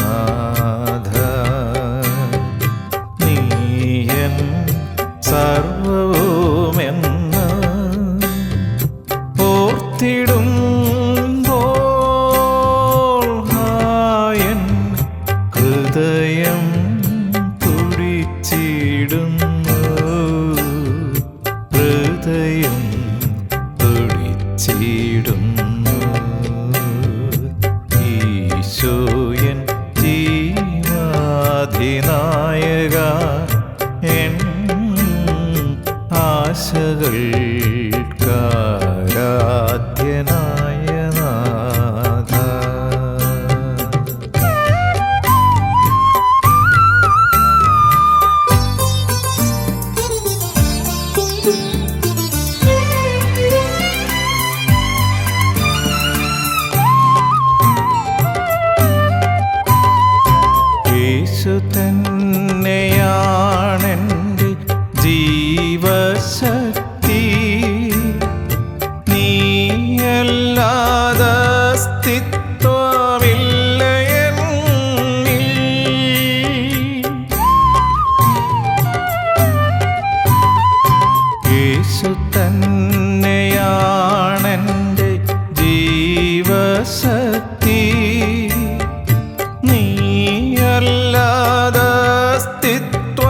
നാഥ, നീയൻ സർവവുമെന്ന് ഓർത്തിടുമ്പോൾ ഹായൻ ഹൃദയം തുടിച്ചിടുന്നു, ഹൃദയം തുടിച്ചിടുന്നു. ഈശോയൻ ജീവാധിനായക, എൻ ആശകൾക്കാരാധ്യനായ നാഥ. യേശു തന്നെയാണെൻ്റെ ജീവശക്തി, നീയല്ലാതെ അസ്തിത്വമില്ല എന്നിൽ. യേശു തന്നെയാണെൻ്റെ ജീവശക്തി, നീയല്ലാതെ അസ്തിത്വമില്ല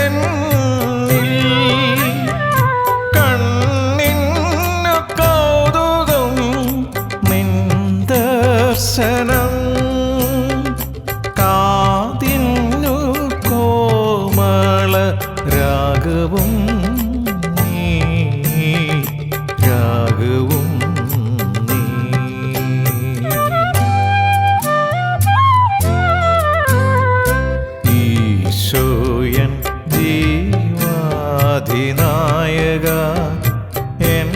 എന്നിൽ. കണ്ണിന്നു കൗതുകം നിൻ ദർശനം, കാതിന്നു കോമള രാഗവും നീ, രാഗവും നീ. ഈശോയൻ ജീവാധിനായക, എൻ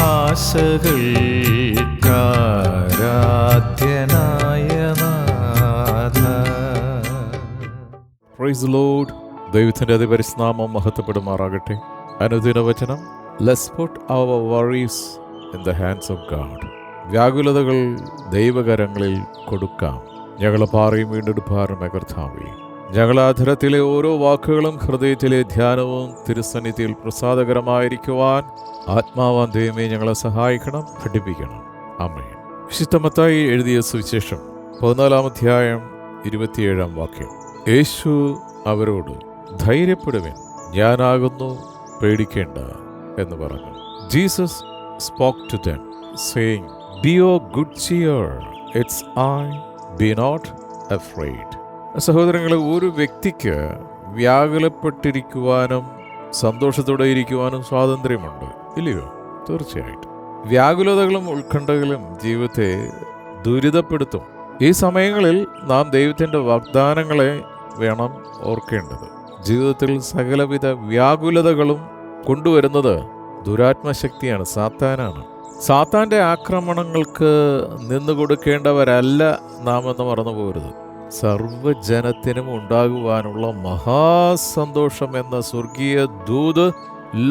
ആശകൾക്കാരാധ്യനായ നാഥ. Praise the lord. ദൈവത്തിൻ്റെ അതിപരിശുനാമം മഹത്വപ്പെടുമാറാകട്ടെ. അനുദിന വചനം, let's put our worries in the hands of God. വ്യാകുലതകൾ ദൈവകരങ്ങളിൽ കൊടുക്കാം. ഞങ്ങളെ പാറയും വീണ്ടെടുപ്പാറുമേ കർത്താവേ, ഞങ്ങളെ അധരത്തിലെ ഓരോ വാക്കുകളും ഹൃദയത്തിലെ ധ്യാനവും തിരുസന്നിധിയിൽ പ്രസാദകരമായിരിക്കുവാൻ ആത്മാവാൻ ദൈവമേ ഞങ്ങളെ സഹായിക്കണം, പഠിപ്പിക്കണം. ആമേൻ. വിശുദ്ധ മത്തായി എഴുതിയ സുവിശേഷം 14-ാം അധ്യായം 27-ാം വാക്യം. യേശു അവരോട്, ധൈര്യപ്പെടുവിൻ, ഞാനാകുന്നു, പേടിക്കേണ്ട എന്ന് പറഞ്ഞു. Jesus spoke to them, saying, Be of good cheer, it's I, be not afraid. സഹോദരങ്ങളെ, ഒരു വ്യക്തിക്ക് വ്യാകുലപ്പെട്ടിരിക്കുവാനും സന്തോഷത്തോടെ ഇരിക്കുവാനും സ്വാതന്ത്ര്യമുണ്ട്, ഇല്ലയോ? തീർച്ചയായിട്ടും. വ്യാകുലതകളും ഉത്കണ്ഠകളും ജീവിതത്തെ ദുരിതപ്പെടുത്തും. ഈ സമയങ്ങളിൽ നാം ദൈവത്തിൻ്റെ വാഗ്ദാനങ്ങളെ വേണം ഓർക്കേണ്ടത്. ജീവിതത്തിൽ സകലവിധ വ്യാകുലതകളും കൊണ്ടുവരുന്നത് ദുരാത്മശക്തിയാണ്, സാത്താനാണ്. സാത്താൻ്റെ ആക്രമണങ്ങൾക്ക് നിന്നുകൊടുക്കേണ്ടവരല്ല നാം എന്ന് മറന്നു പോകരുത്. സർവജനത്തിനും ഉണ്ടാകുവാനുള്ള മഹാസന്തോഷം എന്ന സ്വർഗീയ ദൂത്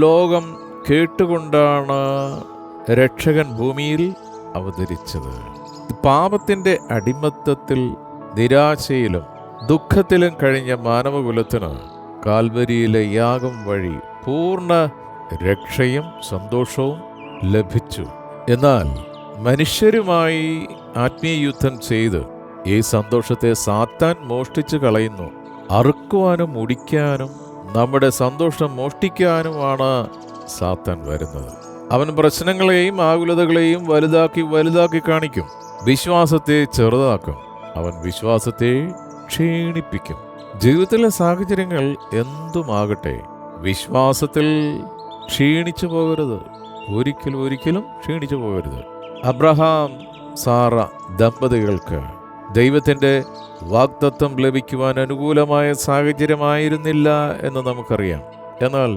ലോകം കേട്ടുകൊണ്ടാണ് രക്ഷകൻ ഭൂമിയിൽ അവതരിച്ചത്. പാപത്തിൻ്റെ അടിമത്തത്തിൽ നിരാശയിലും ദുഃഖത്തിലും കഴിഞ്ഞ മാനവകുലത്തിന് കാൽവരിയിലെ യാഗം വഴി പൂർണ്ണ രക്ഷയും സന്തോഷവും ലഭിച്ചു. എന്നാൽ മനുഷ്യരുമായി ആത്മീയ യുദ്ധം ചെയ്ത് ഈ സന്തോഷത്തെ സാത്താൻ മോഷ്ടിച്ചു കളയുന്നു. അറുക്കുവാനും മുടിക്കാനും നമ്മുടെ സന്തോഷം മോഷ്ടിക്കാനുമാണ് സാത്താൻ വരുന്നത്. അവൻ പ്രശ്നങ്ങളെയും ആകുലതകളെയും വലുതാക്കി കാണിക്കും. വിശ്വാസത്തെ ചെറുതാക്കും. അവൻ വിശ്വാസത്തെ ക്ഷീണിപ്പിക്കും. ജീവിതത്തിലെ സാഹചര്യങ്ങൾ എന്തുമാകട്ടെ, വിശ്വാസത്തിൽ ക്ഷീണിച്ചു പോകരുത്. ഒരിക്കലും ക്ഷീണിച്ചു പോകരുത്. അബ്രഹാം സാറ ദമ്പതികൾക്ക് ദൈവത്തിൻ്റെ വാഗ്ദത്തം ലഭിക്കുവാൻ അനുകൂലമായ സാഹചര്യമായിരുന്നില്ല എന്ന് നമുക്കറിയാം. എന്നാൽ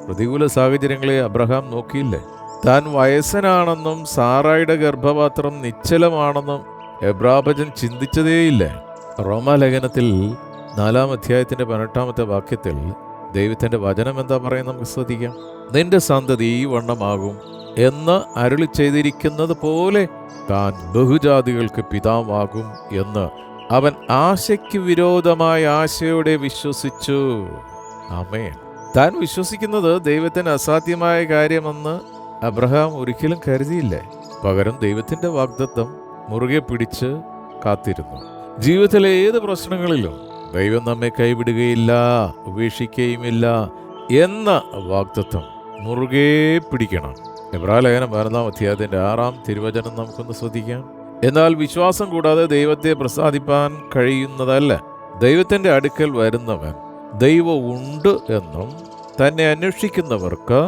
പ്രതികൂല സാഹചര്യങ്ങളെ അബ്രഹാം നോക്കിയില്ലേ? താൻ വയസ്സനാണെന്നും സാറായുടെ ഗർഭപാത്രം നിശ്ചലമാണെന്നും എബ്രാഹം ചിന്തിച്ചതേയില്ല. റോമാലേഖനത്തിൽ 4-ാം അധ്യായത്തിൻ്റെ 18-ാമത്തെ വാക്യത്തിൽ ദൈവത്തിൻ്റെ വചനം എന്താ പറയുന്നത് നമുക്ക് ശ്രദ്ധിക്കാം. നിന്റെ സന്തതി ഈ വണ്ണമാകും, എന്ന് അരുളി ചെയ്തിരിക്കുന്നത് പോലെ താൻ ബഹുജാതികൾക്ക് പിതാവാകും എന്ന് അവൻ ആശയ്ക്ക് വിരോധമായ ആശയോടെ വിശ്വസിച്ചു. ആമേൻ. താൻ വിശ്വസിക്കുന്നത് ദൈവത്തിന് അസാധ്യമായ കാര്യമെന്ന് അബ്രഹാം ഒരിക്കലും കരുതിയില്ലേ. പകരം ദൈവത്തിന്റെ വാഗ്ദത്തം മുറുകെ പിടിച്ച് കാത്തിരുന്നു. ജീവിതത്തിലെ ഏത് പ്രശ്നങ്ങളിലും ദൈവം നമ്മെ കൈവിടുകയില്ല, ഉപേക്ഷിക്കുകയുമില്ല എന്ന വാഗ്ദത്തം മുറുകെ പിടിക്കണം. എബ്രായലേഖനം 12-ാം അധ്യായത്തിന്റെ 6-ാം തിരുവചനം നമുക്കൊന്ന് ശ്രദ്ധിക്കാം. എന്നാൽ വിശ്വാസം കൂടാതെ ദൈവത്തെ പ്രസാദിപ്പാൻ കഴിയുന്നതല്ല. ദൈവത്തിന്റെ അടുക്കൽ വരുന്നവൻ ദൈവം ഉണ്ട് എന്നും തന്നെ അന്വേഷിക്കുന്നവർക്ക്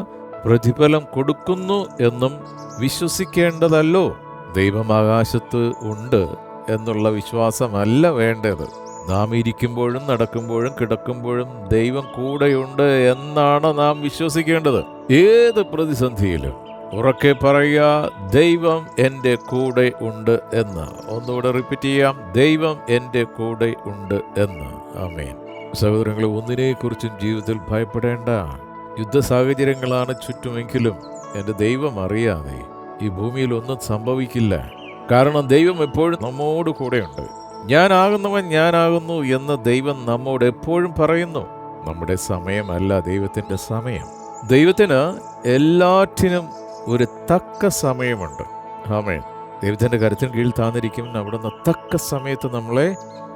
പ്രതിഫലം കൊടുക്കുന്നു എന്നും വിശ്വസിക്കേണ്ടതല്ലോ. ദൈവം ആകാശത്ത് ഉണ്ട് എന്നുള്ള വിശ്വാസമല്ല വേണ്ടത്. നാം ഇരിക്കുമ്പോഴും നടക്കുമ്പോഴും കിടക്കുമ്പോഴും ദൈവം കൂടെയുണ്ട് എന്നാണ് നാം വിശ്വസിക്കേണ്ടത്. ഏത് പ്രതിസന്ധിയിലും ഉറക്കെ പറയുക, ദൈവം എൻ്റെ കൂടെ ഉണ്ട് എന്ന്. ഒന്നുകൂടെ റിപ്പീറ്റ് ചെയ്യാം, ദൈവം എൻ്റെ കൂടെ ഉണ്ട് എന്ന്. ആമേൻ. സഹോദരങ്ങളെ, ഒന്നിനെക്കുറിച്ചും ജീവിതത്തിൽ ഭയപ്പെടേണ്ട. യുദ്ധ സാഹചര്യങ്ങളാണ് ചുറ്റുമെങ്കിലും എൻ്റെ ദൈവം അറിയാതെ ഈ ഭൂമിയിൽ ഒന്നും സംഭവിക്കില്ല. കാരണം ദൈവം എപ്പോഴും നമ്മോട് കൂടെയുണ്ട്. ഞാനാകുന്നവൻ ഞാനാകുന്നു എന്ന് ദൈവം നമ്മോട് എപ്പോഴും പറയുന്നു. നമ്മുടെ സമയമല്ല ദൈവത്തിൻ്റെ സമയം. ദൈവത്തിന് എല്ലാറ്റിനും ഒരു തക്ക സമയമുണ്ട്. ആമേൻ. ദൈവത്തിൻ്റെ കരുത്തിന് കീഴിൽ താന്നിരിക്കും, അവിടുന്ന് തക്ക സമയത്ത് നമ്മളെ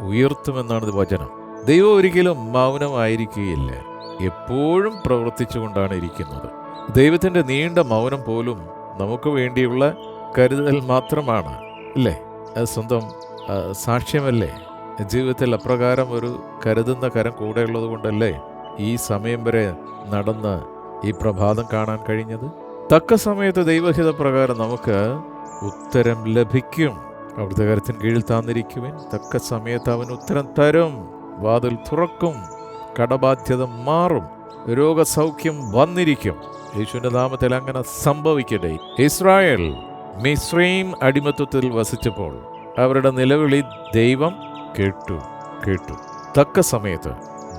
ഉയർത്തുമെന്നാണ് വചനം. ദൈവം ഒരിക്കലും മൗനമായിരിക്കുകയില്ല, എപ്പോഴും പ്രവർത്തിച്ചുകൊണ്ടാണ് ഇരിക്കുന്നത്. ദൈവത്തിൻ്റെ നീണ്ട മൗനം പോലും നമുക്ക് വേണ്ടിയുള്ള കരുതൽ മാത്രമാണ്, അല്ലേ? അത് സ്വന്തം സാക്ഷ്യമല്ലേ? ജീവിതത്തിൽ അപ്രകാരം ഒരു കരുതുന്ന കരം കൂടെയുള്ളത് കൊണ്ടല്ലേ ഈ സമയം വരെ നടന്ന് ഈ പ്രഭാതം കാണാൻ കഴിഞ്ഞത്. തക്ക സമയത്ത് ദൈവഹിത പ്രകാരം നമുക്ക് ഉത്തരം ലഭിക്കും. അവിടുത്തെ കരത്തിന് കീഴിൽ താന്നിരിക്കുവാൻ തക്ക സമയത്ത് അവൻ ഉത്തരം തരും. വാതിൽ തുറക്കും, കടബാധ്യത മാറും, രോഗസൗഖ്യം വന്നിരിക്കും. യേശുവിന്റെ നാമത്തിൽ അങ്ങനെ സംഭവിക്കട്ടെ. ഇസ്രായേൽ മിസ്രയീം അടിമത്വത്തിൽ വസിച്ചപ്പോൾ അവരുടെ നിലവിളി ദൈവം കേട്ടു. തക്ക സമയത്ത്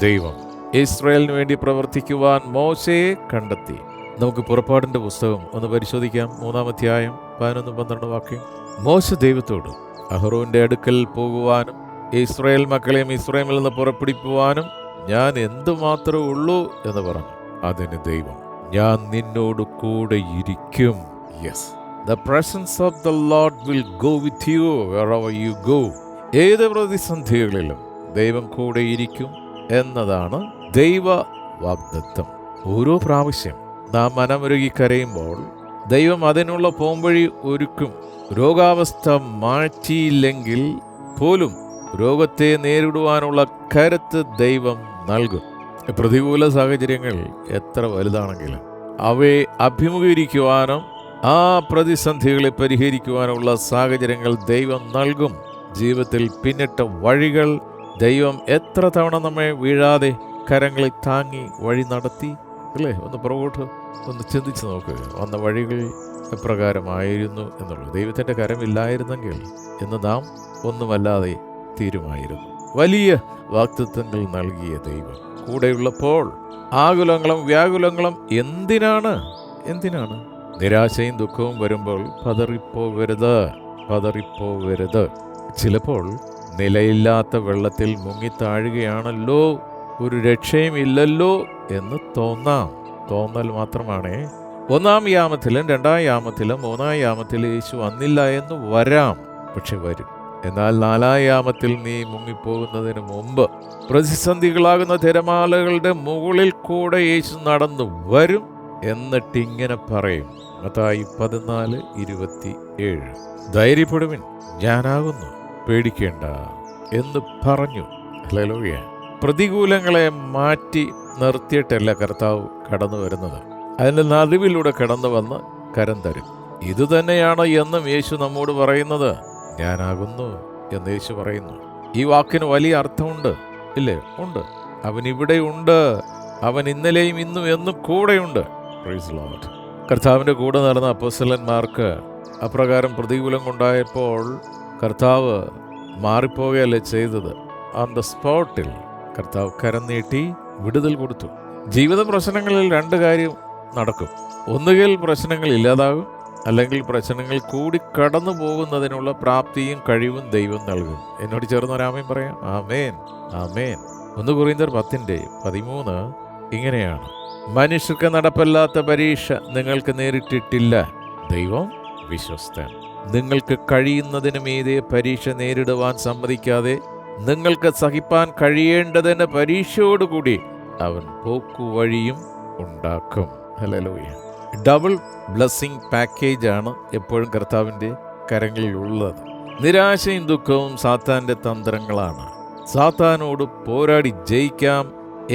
ദൈവം ഇസ്രായേലിന് വേണ്ടി പ്രവർത്തിക്കുവാൻ മോശയെ കണ്ടെത്തി. നമുക്ക് പുറപ്പാടിന്റെ പുസ്തകം ഒന്ന് പരിശോധിക്കാം. 3-ാം അധ്യായം 11-12 വാക്യം. മോശ ദൈവത്തോട് അഹറോന്റെ അടുക്കൽ പോകുവാനും ഇസ്രായേൽ മക്കളെയും ഇസ്രായേലിൽ നിന്ന് പുറപ്പെടുവിക്കുവാനും ഞാൻ എന്തുമാത്രമേ ഉള്ളൂ എന്ന് പറഞ്ഞു. അതിന് ദൈവം, ഞാൻ നിന്നോട് കൂടെ ഇരിക്കും. Yes, the presence of the Lord will go with you wherever you go. ഏത് പ്രതിസന്ധികളിലും ദൈവം കൂടെ ഇരിക്കും എന്നതാണ് ദൈവ വാഗ്ദത്തം. ഓരോ പ്രാവശ്യം നാം മനമുരുകി കരയുമ്പോൾ ദൈവം അതിനുള്ള പോംവഴി ഒരുക്കും. രോഗാവസ്ഥ മാറ്റിയില്ലെങ്കിൽ പോലും രോഗത്തെ നേരിടുവാനുള്ള കരുത്ത് ദൈവം നൽകും. പ്രതികൂല സാഹചര്യങ്ങൾ എത്ര വലുതാണെങ്കിലും അവയെ അഭിമുഖീകരിക്കുവാനും ആ പ്രതിസന്ധികളെ പരിഹരിക്കുവാനുള്ള സാഹചര്യങ്ങൾ ദൈവം നൽകും. ജീവിതത്തിൽ പിന്നിട്ട വഴികൾ ദൈവം എത്ര തവണ നമ്മെ വീഴാതെ കരങ്ങളിൽ താങ്ങി വഴി നടത്തി, അല്ലേ? ഒന്ന് പുറകോട്ട് ഒന്ന് ചിന്തിച്ച് നോക്കുക. വന്ന വഴികൾ എപ്രകാരമായിരുന്നു എന്നുള്ളത്. ദൈവത്തിൻ്റെ കരമില്ലായിരുന്നെങ്കിൽ ഇന്ന് നാം ഒന്നുമല്ലാതെ തീരുമായിരുന്നു. വലിയ വാഗ്ദത്തങ്ങൾ നൽകിയ ദൈവം കൂടെയുള്ളപ്പോൾ ആകുലങ്ങളും വ്യാകുലങ്ങളും എന്തിനാണ്? നിരാശയും ദുഃഖവും വരുമ്പോൾ പതറിപ്പോവരുത്. ചിലപ്പോൾ നിലയില്ലാത്ത വെള്ളത്തിൽ മുങ്ങിത്താഴുകയാണല്ലോ, ഒരു രക്ഷയും ഇല്ലല്ലോ എന്ന് തോന്നൽ മാത്രമാണേ. 1-ാം യാമത്തിലും 2-ാം യാമത്തിലും 3-ാം യാമത്തിലും യേശു വന്നില്ല എന്ന് വരാം, പക്ഷെ വരും. എന്നാൽ 4-ാം യാമത്തിൽ നീ മുങ്ങിപ്പോകുന്നതിന് മുമ്പ് പ്രതിസന്ധികളാകുന്ന തിരമാലകളുടെ മുകളിൽ കൂടെ യേശു നടന്നു വരും. എന്നിട്ടിങ്ങനെ പറയും, മത്തായി 14:27, ധൈര്യപ്പെടുവിൻ, ഞാനാകുന്നു, പേടിക്കേണ്ട എന്ന് പറഞ്ഞു. ഹല്ലേലൂയ. പ്രതികൂലങ്ങളെ മാറ്റി നിർത്തിയിട്ടല്ല കർത്താവ് കടന്നു വരുന്നത്, അതിൻ്റെ നടുവിലൂടെ കടന്നു വന്ന് കരം തരും. ഇതുതന്നെയാണ് എന്നും യേശു നമ്മോട് പറയുന്നത്. ഞാനാകുന്നു എന്ന് യേശു പറയുന്നു. ഈ വാക്കിന് വലിയ അർത്ഥമുണ്ട്, ഇല്ലേ? ഉണ്ട്. അവൻ ഇവിടെയുണ്ട്, അവൻ ഇന്നലെയും ഇന്നും എന്നും കൂടെയുണ്ട്. Praise lord. കർത്താവിൻ്റെ കൂടെ നടന്ന അപ്പോസ്തലന്മാർക്ക് അപ്രകാരം പ്രതികൂലം കൊണ്ടായപ്പോൾ കർത്താവ് മാറിപ്പോവുകയല്ലേ ചെയ്തത്. ഓൺ ദ സ്പോട്ടിൽ കർത്താവ് കരം നീട്ടി വിടുതൽ കൊടുത്തു. ജീവിത പ്രശ്നങ്ങളിൽ 2 കാര്യം നടക്കും. ഒന്നുകിൽ പ്രശ്നങ്ങൾ ഇല്ലാതാകും, അല്ലെങ്കിൽ പ്രശ്നങ്ങൾ കൂടി കടന്നു പോകുന്നതിനുള്ള പ്രാപ്തിയും കഴിവും ദൈവം നൽകും. എന്നോട് ചേർന്ന് ഒരാമേൻ പറയാം. ആമേൻ, ആമേൻ. 1 കൊരിന്ത്യർ 10:13 ഇങ്ങനെയാണ്: മനുഷ്യർക്ക് നടപ്പല്ലാത്ത പരീക്ഷ നിങ്ങൾക്ക് നേരിട്ടിട്ടില്ല, ദൈവം വിശ്വസ്തൻ. നിങ്ങൾക്ക് കഴിയുന്നതിന് മീതെ പരീക്ഷ നേരിടുവാൻ സമ്മതിക്കാതെ നിങ്ങൾക്ക് സഹിപ്പാൻ കഴിയേണ്ടതിന് പരീക്ഷയോടുകൂടി അവൻ പോക്കുവഴിയും ഉണ്ടാക്കും. ഹല്ലേലൂയ. ഡബിൾ ബ്ലെസ്സിങ് പാക്കേജാണ് എപ്പോഴും കർത്താവിൻ്റെ കരങ്ങളിലുള്ളത്. നിരാശയും ദുഃഖവും സാത്താൻ്റെ തന്ത്രങ്ങളാണ്. സാത്താനോട് പോരാടി ജയിക്കാം.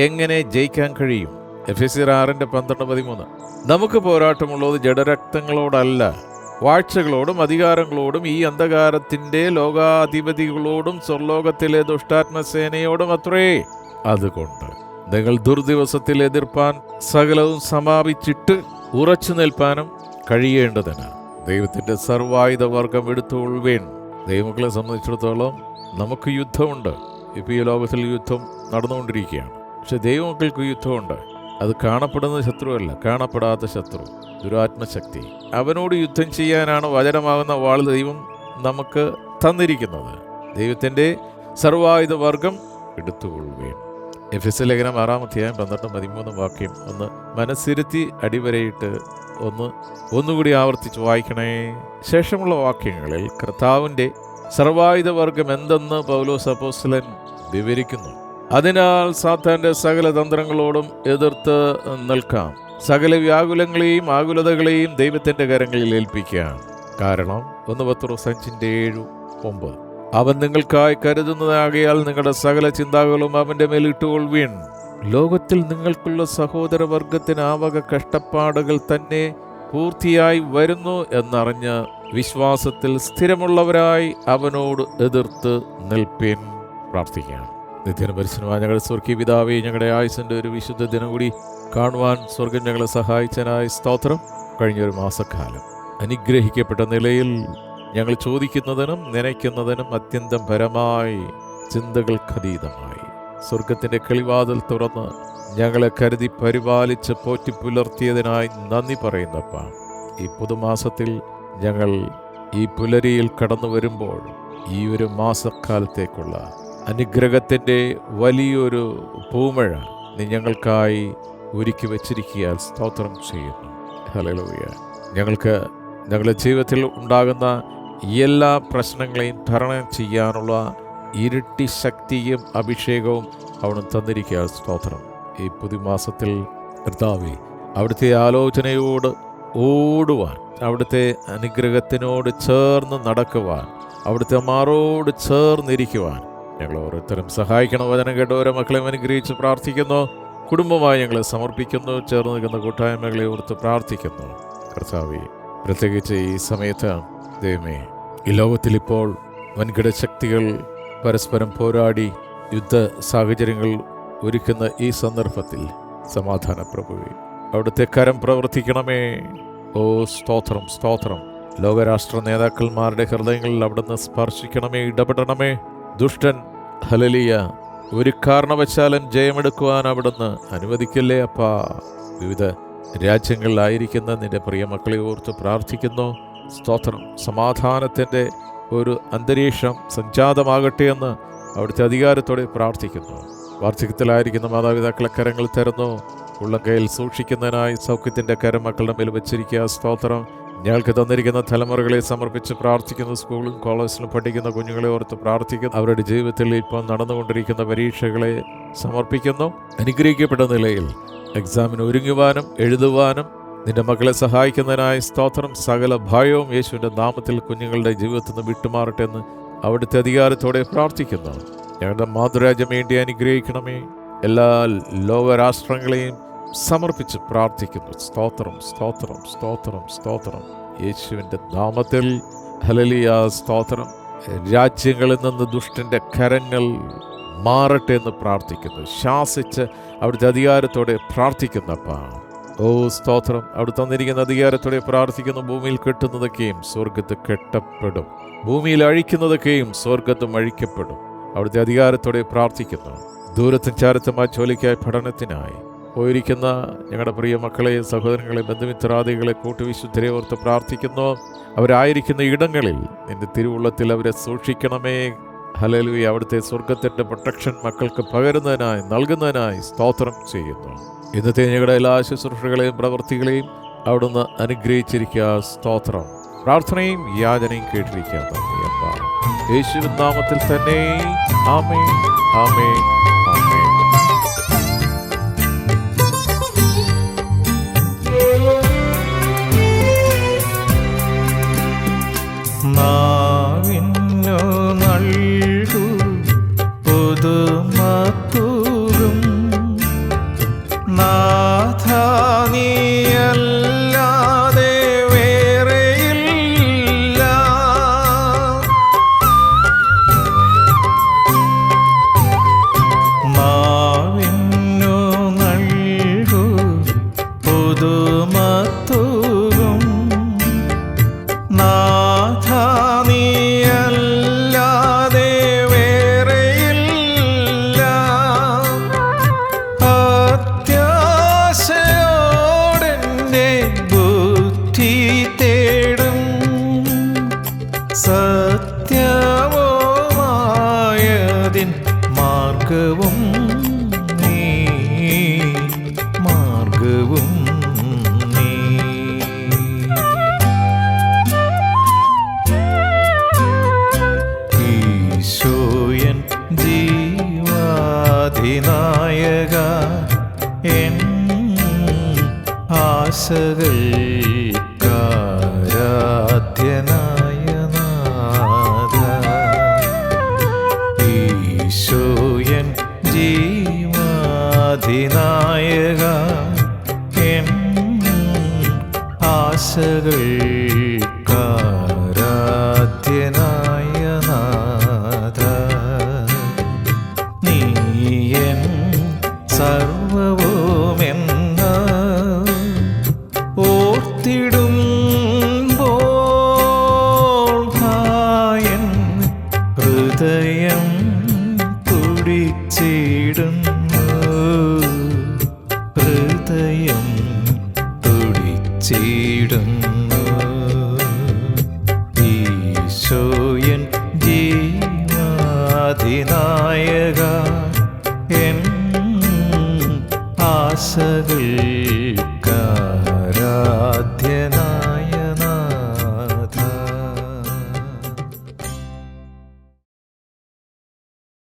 എങ്ങനെ ജയിക്കാൻ കഴിയും? എഫെസ്യർ 6:12-13 നമുക്ക് പോരാട്ടമുള്ളത് ജഡരക്തങ്ങളോടല്ല, വാഴ്ചകളോടും അധികാരങ്ങളോടും ഈ അന്ധകാരത്തിൻ്റെ ലോകാധിപതികളോടും സ്വർലോകത്തിലെ ദുഷ്ടാത്മസേനയോടും അത്രേ. അതുകൊണ്ട് നിങ്ങൾ ദുർദിവസത്തിൽ എതിർപ്പാൻ സകലവും സമാപിച്ചിട്ട് ഉറച്ചു നിൽപ്പാനും കഴിയേണ്ടതിന് ദൈവത്തിൻ്റെ സർവായുധ വർഗം എടുത്തുകൊള്ളുവേൻ. ദൈവമക്കളെ സംബന്ധിച്ചിടത്തോളം നമുക്ക് യുദ്ധമുണ്ട്. ഇപ്പോൾ ഈ ലോകത്തിൽ യുദ്ധം നടന്നുകൊണ്ടിരിക്കുകയാണ്. പക്ഷെ ദൈവമക്കൾക്ക് യുദ്ധമുണ്ട്. അത് കാണപ്പെടുന്ന ശത്രുവല്ല, കാണപ്പെടാത്ത ശത്രു, ദുരാത്മശക്തി. അവനോട് യുദ്ധം ചെയ്യാനാണ് വചനമാകുന്ന വാൾ ദൈവം നമുക്ക് തന്നിരിക്കുന്നത്. ദൈവത്തിൻ്റെ സർവായുധ വർഗം എടുത്തുകൊള്ളുകയും. എഫെസ്യ ലേഖനം 6:12-13 ഒന്ന് മനസ്സിരുത്തി അടിവരയിട്ട് ഒന്നുകൂടി ആവർത്തിച്ച് വായിക്കണേ. ശേഷമുള്ള വാക്യങ്ങളിൽ കർത്താവിൻ്റെ സർവായുധ വർഗം എന്തെന്ന് പൗലോസ് അപ്പോസ്തലൻ വിവരിക്കുന്നു. അതിനാൽ സാത്താൻ്റെ സകല തന്ത്രങ്ങളോടും എതിർത്ത് നിൽക്കാം. സകല വ്യാകുലങ്ങളെയും ആകുലതകളെയും ദൈവത്തിൻ്റെ കരങ്ങളിൽ ഏൽപ്പിക്കാം. കാരണം 1 പത്രോസ് 5:7-9 അവൻ നിങ്ങൾക്കായി കരുതുന്നതാകയാൽ നിങ്ങളുടെ സകല ചിന്താകളും അവൻ്റെ മേൽ ഇട്ടുകൊള്ളുവീൻ. ലോകത്തിൽ നിങ്ങൾക്കുള്ള സഹോദരവർഗത്തിന് ആവക കഷ്ടപ്പാടുകൾ തന്നെ പൂർത്തിയായി വരുന്നു എന്നറിഞ്ഞ് വിശ്വാസത്തിൽ സ്ഥിരമുള്ളവരായി അവനോട് എതിർത്ത് നിൽപ്പിൻ. പ്രാർത്ഥിക്കാം. നിത്യന പരിശുദ്ധമായ ഞങ്ങളുടെ സ്വർഗീയ പിതാവേ, ഞങ്ങളുടെ ആയുസ്സിൻ്റെ ഒരു വിശുദ്ധ ദിനം കൂടി കാണുവാൻ സ്വർഗം ഞങ്ങളെ സഹായിച്ചതിനായി സ്തോത്രം. കഴിഞ്ഞൊരു മാസക്കാലം അനുഗ്രഹിക്കപ്പെട്ട നിലയിൽ ഞങ്ങൾ ചോദിക്കുന്നതിനും നനയ്ക്കുന്നതിനും അത്യന്തം പരമായി ചിന്തകൾക്കതീതമായി സ്വർഗത്തിൻ്റെ കിളിവാതിൽ തുറന്ന് ഞങ്ങളെ കരുതി പരിപാലിച്ച് പോറ്റി പുലർത്തിയതിനായി നന്ദി പറയുന്നപ്പ. ഈ പുതുമാസത്തിൽ ഞങ്ങൾ ഈ പുലരിയിൽ കടന്നു വരുമ്പോൾ ഈ ഒരു മാസക്കാലത്തേക്കുള്ള അനുഗ്രഹത്തിൻ്റെ വലിയൊരു പൂമഴ നീ ഞങ്ങൾക്കായി ഒരുക്കി വച്ചിരിക്കാൻ സ്തോത്രം ചെയ്യുന്നു. ഹല്ലേലൂയ. ഞങ്ങൾക്ക് ഞങ്ങളുടെ ജീവിതത്തിൽ ഉണ്ടാകുന്ന എല്ലാ പ്രശ്നങ്ങളെയും തരണം ചെയ്യാനുള്ള ഇരട്ടി ശക്തിയും അഭിഷേകവും അവിടുന്ന് തന്നിരിക്കുക. സ്തോത്രം. ഈ പുതുമാസത്തിൽ കർത്താവേ, അവിടുത്തെ ആലോചനയോട് ഓടുവാൻ, അവിടുത്തെ അനുഗ്രഹത്തിനോട് ചേർന്ന് നടക്കുവാൻ, അവിടുത്തെ മാറോട് ചേർന്നിരിക്കുവാൻ ഞങ്ങൾ ഓരോരുത്തരും സഹായിക്കണം. വചനം കേട്ട് ഓരോ മക്കളെയും അനുഗ്രഹിച്ച് പ്രാർത്ഥിക്കുന്നു. കുടുംബമായി ഞങ്ങളെ സമർപ്പിക്കുന്നു. ചേർന്ന് നിൽക്കുന്ന കൂട്ടായ്മകളെ ഓർത്ത് പ്രാർത്ഥിക്കുന്നു. കർത്താവേ, പ്രത്യേകിച്ച് ഈ സമയത്ത് ദൈവമേ, ഈ ലോകത്തിലിപ്പോൾ വൻകിട ശക്തികൾ പരസ്പരം പോരാടി യുദ്ധ സാഹചര്യങ്ങൾ ഒരുക്കുന്ന ഈ സന്ദർഭത്തിൽ സമാധാന പ്രഭുവേ, അവിടുത്തെ കരം പ്രവർത്തിക്കണമേ. ഓ സ്തോത്രം, സ്തോത്രം. ലോകരാഷ്ട്ര നേതാക്കന്മാരുടെ ഹൃദയങ്ങളിൽ അവിടുന്ന് സ്പർശിക്കണമേ, ഇടപെടണമേ. ദുഷ്ടൻ ഹല്ലേലൂയ ഒരു കാരണവശാലും ജയമെടുക്കുവാൻ അവിടുന്ന് അനുവദിക്കല്ലേ അപ്പാ. വിവിധ രാജ്യങ്ങളിലായിരിക്കുന്ന നിന്റെ പ്രിയ മക്കളെ ഓർത്ത് പ്രാർത്ഥിക്കുന്നു. സ്തോത്രം. സമാധാനത്തിൻ്റെ ഒരു അന്തരീക്ഷം സംജാതമാകട്ടെ എന്ന് അവിടുത്തെ അധികാരത്തോടെ പ്രാർത്ഥിക്കുന്നു. വാർദ്ധക്യത്തിലായിരിക്കുന്ന മാതാപിതാക്കളെ കരങ്ങൾ തരുന്നു. ഉള്ളംകൈയിൽ സൂക്ഷിക്കുന്നതിനായി സൗഖ്യത്തിൻ്റെ കരം മക്കളുടെ മേൽ വെച്ചിരിക്കുക. സ്തോത്രം. ഞങ്ങൾക്ക് തന്നിരിക്കുന്ന തലമുറകളെ സമർപ്പിച്ച് പ്രാർത്ഥിക്കുന്നു. സ്കൂളിലും കോളേജിലും പഠിക്കുന്ന കുഞ്ഞുങ്ങളെ ഓർത്ത് പ്രാർത്ഥിക്കുന്നു. അവരുടെ ജീവിതത്തിൽ ഇപ്പോൾ നടന്നുകൊണ്ടിരിക്കുന്ന പരീക്ഷകളെ സമർപ്പിക്കുന്നു. അനുഗ്രഹിക്കപ്പെട്ട നിലയിൽ എക്സാമിന് ഒരുങ്ങുവാനും എഴുതുവാനും നിന്റെ മക്കളെ സഹായിക്കുന്നതിനായി സ്തോത്രം. സകല ഭയവും യേശുവിൻ്റെ നാമത്തിൽ കുഞ്ഞുങ്ങളുടെ ജീവിതത്തിൽ നിന്ന് വിട്ടുമാറട്ടെ എന്ന് അവിടുത്തെ അധികാരത്തോടെ പ്രാർത്ഥിക്കുന്നു. ഞങ്ങളുടെ മാതൃരാജ്യം വേണ്ടി അനുഗ്രഹിക്കണമേ. എല്ലാ ലോകരാഷ്ട്രങ്ങളെയും സമർപ്പിച്ച് പ്രാർത്ഥിക്കുന്നു. സ്തോത്രം, സ്തോത്രം, സ്തോത്രം, സ്തോത്രം. യേശുവിൻ്റെ നാമത്തിൽ ഹല്ലേലൂയ. സ്തോത്രം. രാജ്യങ്ങളിൽ നിന്ന് ദുഷ്ടൻ്റെ കരങ്ങൾ മാറട്ടെ എന്ന് പ്രാർത്ഥിക്കുന്നു. ശാസിച്ച് അവിടുത്തെ അധികാരത്തോടെ പ്രാർത്ഥിക്കുന്നപ്പാ. ഓ സ്തോത്രം. അവിടെ തന്നിരിക്കുന്ന അധികാരത്തോടെ പ്രാർത്ഥിക്കുന്നു. ഭൂമിയിൽ കെട്ടുന്നതൊക്കെയും സ്വർഗത്ത് കെട്ടപ്പെടും, ഭൂമിയിൽ അഴിക്കുന്നതൊക്കെയും സ്വർഗത്തും അഴിക്കപ്പെടും. അവിടുത്തെ അധികാരത്തോടെ പ്രാർത്ഥിക്കുന്നു. ദൂരത്തും ചാരത്തുമായ ജോലിക്കായി, പഠനത്തിനായി, പോയിരിക്കുന്ന ഞങ്ങളുടെ പ്രിയ മക്കളെയും സഹോദരങ്ങളെയും ബന്ധുമിത്രാദികളെ കൂട്ടുവിശുദ്ധരെ ഓർത്ത് പ്രാർത്ഥിക്കുന്നു. അവരായിരിക്കുന്ന ഇടങ്ങളിൽ നിന്റെ തിരുവുള്ളത്തിൽ അവരെ സൂക്ഷിക്കണമേ. ഹല്ലേലൂയ. അവിടുത്തെ സ്വർഗത്തിൻ്റെ പ്രൊട്ടക്ഷൻ മക്കൾക്ക് പകരുന്നതിനായി നൽകുന്നതിനായി സ്തോത്രം ചെയ്യുന്നു. ഇന്നത്തെ ഞങ്ങളുടെ എല്ലാ ശുശ്രൂഷകളെയും പ്രവൃത്തികളെയും അവിടുന്ന് അനുഗ്രഹിച്ചിരിക്കുക. സ്തോത്രം. പ്രാർത്ഥനയും യാചനയും കേട്ടിരിക്കുക. യേശുവിൻ നാമത്തിൽ തന്നെ. ആമേൻ, ആമേൻ, ആമേൻ. നാവിന്നു നൽകൂ പുതുമത്തൂരും നാഥ നീയല്ലാതെ വേറെയില്ല. നാവിന്നു നൽകൂ പുതുമത്തൂരും നാഥ നീയല്ലാതെ വേറെയില്ല. അത്യാശയോടെൻ്റെ ബുദ്ധി തേടും സത്യവുമായതിൻ മാർഗവും നീ, മാർഗവും നീ. ഈശോയൻ ജീവാധിനായക എൻ ആശകൾക്കാരാധ്യനായ നാഥ. ഈശോയൻ ജീവാധിനായക എൻ ആശകൾക്കാരാധ്യനായ നാഥ. നീയൻ സർവവുമെന്ന് ഓർത്തിടുമ്പോൾ ഹായൻ ഹൃദയം തുടിച്ചിടുന്നു, ഹൃദയം തുടിച്ചിടുന്നു. ഈശോയൻ ജീവാധിനായക എൻ ആശകൾ